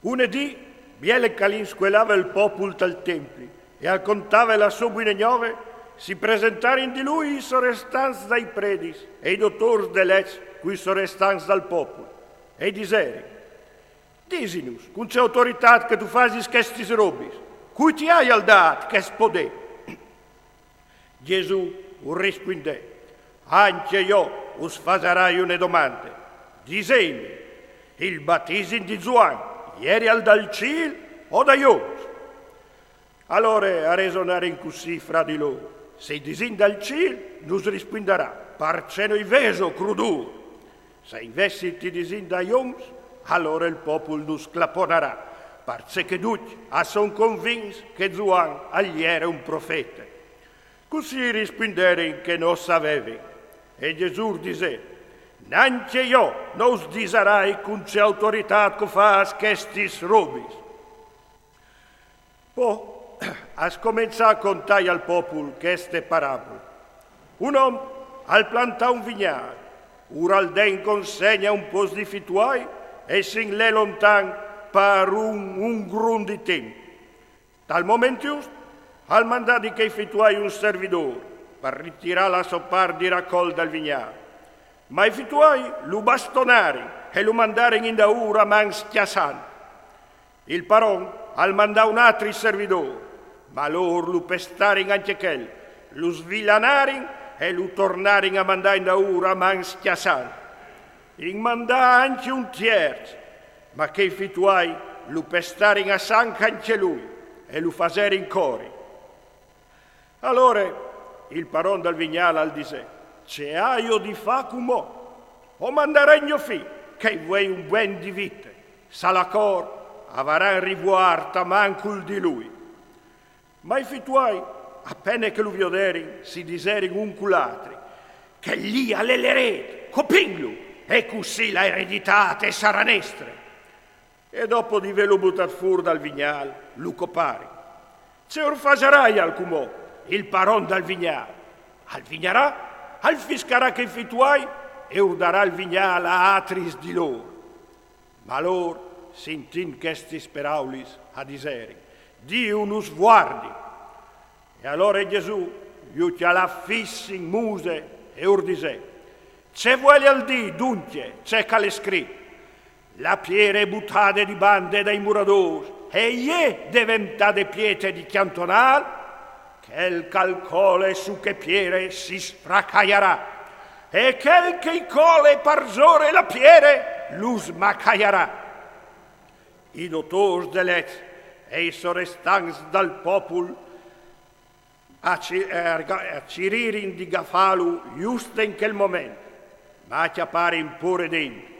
Unedì, biele calin squelava il popolo dal tempio e al contava la sua buinegnove, si presentarono di lui i sorestanti dai predis e i dottori dell'ex cui sorestanti dal popolo e diseri: Disinus, con c'è autorità che tu fasi questi robis, cui ti hai al dat che spodè? Gesù rispondè: anche io us fasarai una domanda. Disemi, il battesimo di Gioan, ieri al dal cielo o da io? Allora a ragionare in così fra di loro, se disin dal cielo, nos risponderà, parceno i veso crudur. Se invece ti disin da ioms, allora il popolo nos claponerà, parce che tutti son convinti che Gioan agli era un profeta. Così risponderono che non sapevi. E Gesù disse: neanche io non disarai con c'è autorità che fas questi robis. Poi ha cominciato a contare al popolo queste parabole. Un uomo al plantare un vignato, ora al den consegna un po' di fituai e sin le lontan per un grun di tempo. Dal momento giusto, al mandato che effettuai un servitore per ritirare la soppar di raccolta dal vignato. Ma effettuai lo bastonari e lo mandaren in daura man schiassante. Il paron al mandà un altro servitore, ma loro lo pestaren anche quel, lo svilanarin e lo tornarin a mandare in daura man schiassante. In mandà anche un terzo, ma che effettuai lo pestarin a sanca anche lui e lo faserin cori. Allora il paron del vignale al disse: c'è aio di fa cumo, o mandaregno fi, che vuoi un buen di vite, sa la cor, avaran rivuarta mancul di lui. Ma i fituai, appena che lo vioderin, si diserin un culatri, che lì all'erede, copinglu, e così la ereditate sarà nestre. E dopo di ve lo buttar fuori dal vignale, lo copari. Se orfagerai al cumò, il paron dal vignale, al vignarà, al fiscarà che fituai e urdarà il vignale a atris di loro. Ma loro, sentin questi speraulis a diseri, di uno sguardi. E allora Gesù gli chialà fissi in muse e urdisè: c'è vuole al dì, dunque, c'è che le scritto, la piere buttate di bande dai muradori e ie diventate pietre di cantonal, che il calcole su che piere si sfracaierà e quel che i cole parzore la piere lo smaccaierà. I dottori dell'ex e i sorestanti dal popolo a ciririn di Gafalu giusto in quel momento, ma chiapparen pure dentro.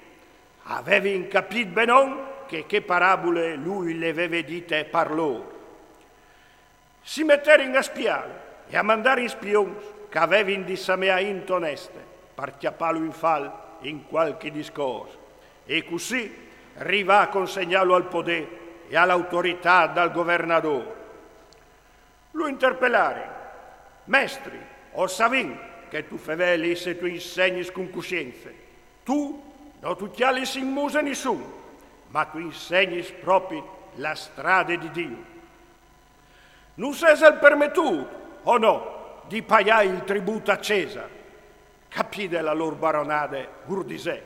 Avevi capito benon che parabole lui le aveva dite per loro. Si metterono a spiare e a mandare in spioni che avevano di samea intoneste per chiapparlo in fall in qualche discorso. E così arriva a consegnarlo al potere e all'autorità dal governatore. Lo interpellare: mestri, o savin che tu feveli se tu insegni con coscienza. Tu non tu chiali in musa nessuno, ma tu insegni proprio la strada di Dio. Non Cesar permettuto, o no, di pagare il tributo a Cesare. Capite la loro baronade, urdisè: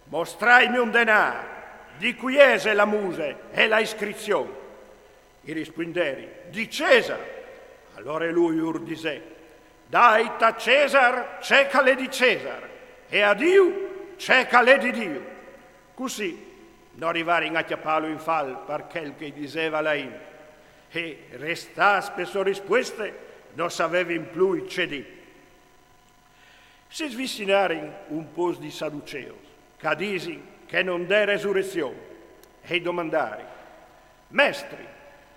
mostraimi un denaro, di cui è la muse e la iscrizione. I risponderi: di Cesare. Allora lui urdisè: dai a Cesar c'è che le di Cesare, e a Dio c'è che le di Dio. Così non arrivarono a chiapparlo in fall per quel che diceva la in. E resta spesso risposte non sapevano più c'è di. Si svicinarono un po' di Sadduceos, che dicono che non c'è resurrezione, e domandari: mestri,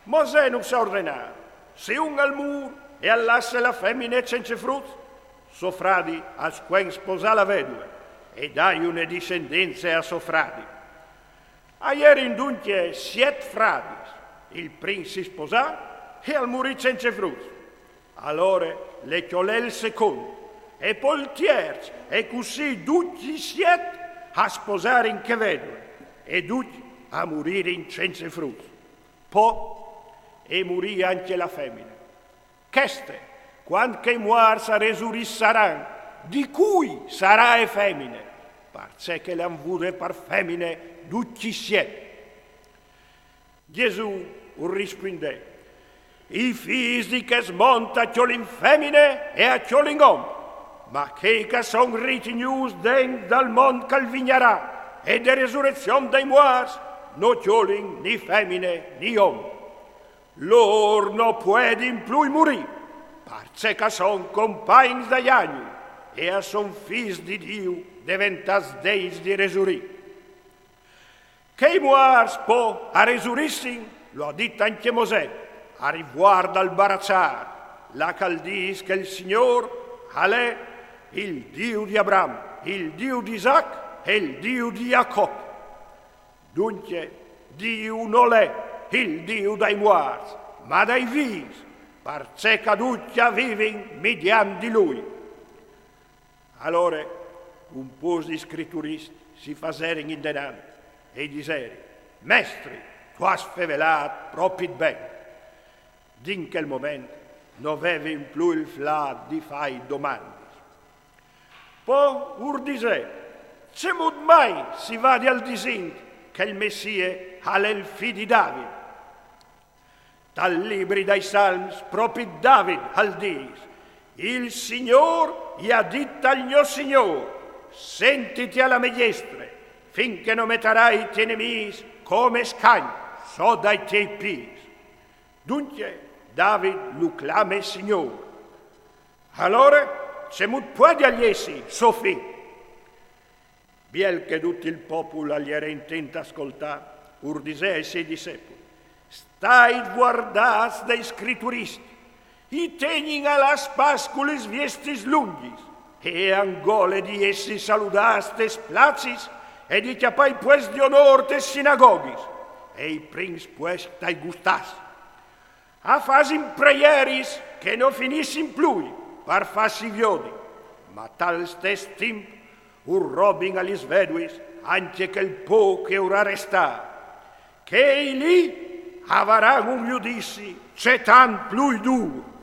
Mosè non sa ordinare, se un al muro e all'asse la femmina senza frutto, suo fradi a squen sposa la vedova e dai una discendenza a suo fradi. A ieri dunque 7 fradi, il primo si sposà e al morì senza frutto. Allora le chiolè il secondo e poi il terzo, e così tutti 7 a sposare in che vedove e tutti a morire in senza frutto. Poi e morì anche la femmina. Queste, quando che muarsa resurrissaran, di cui sarà e femmine, perché le han vude per femmine tutti siete. Gesù rispondè: i figli che smonta a ciolin femmine e a ciolin uomo, ma che son ritenuti dal mondo che vignerà e de resurrezione dei muars, no ciolin ni femmine ni uomo. Loro non pueden più morire, perché son compagni degli agni e son figli di Dio diventati dei di resurri. Che i muars po a resurrissin, lo ha detto anche Mosè, a riguardo al barazzar, la caldis che il Signore è il Dio di Abramo, il Dio di Isaac e il Dio di Jacopo. Dunque Dio non è il Dio dei morti, ma dei vivi, perché tutti vivono mediante Lui. Allora un po' di scritturisti si faserano in denaro e disero: Mestri, tu hai svelato proprio bene. In quel momento non avevi più il flato di fare domande. Poi urdise: c'è mai si va al disinto che il Messia è il figlio di Davide? Dal libro dei Salmi, proprio Davide al dis: il Signore gli ha detto al mio Signore: sentiti alla maestra, finché non metterai i tuoi nemici come scagni so dai tuoi piedi. Dunque Davide lo clama il Signore. Allora se può agli essi, Sofì. Biel che tutto il popolo gli era intento a ascoltare, urdise ai suoi discepoli: stai guardando dai scritturisti, i tegnin alla spasculis viestis lungis, e angole di essi saludaste placis, e di chiapai pues di onor te sinagogis, e i prins pues tai gustas. A fasin preieris che non finissin plui, par fassi viodi, ma tal stes timp ur robin alis veduis, anche che il po che ora resta, che lì avaran un giudici c'è tan plui duro.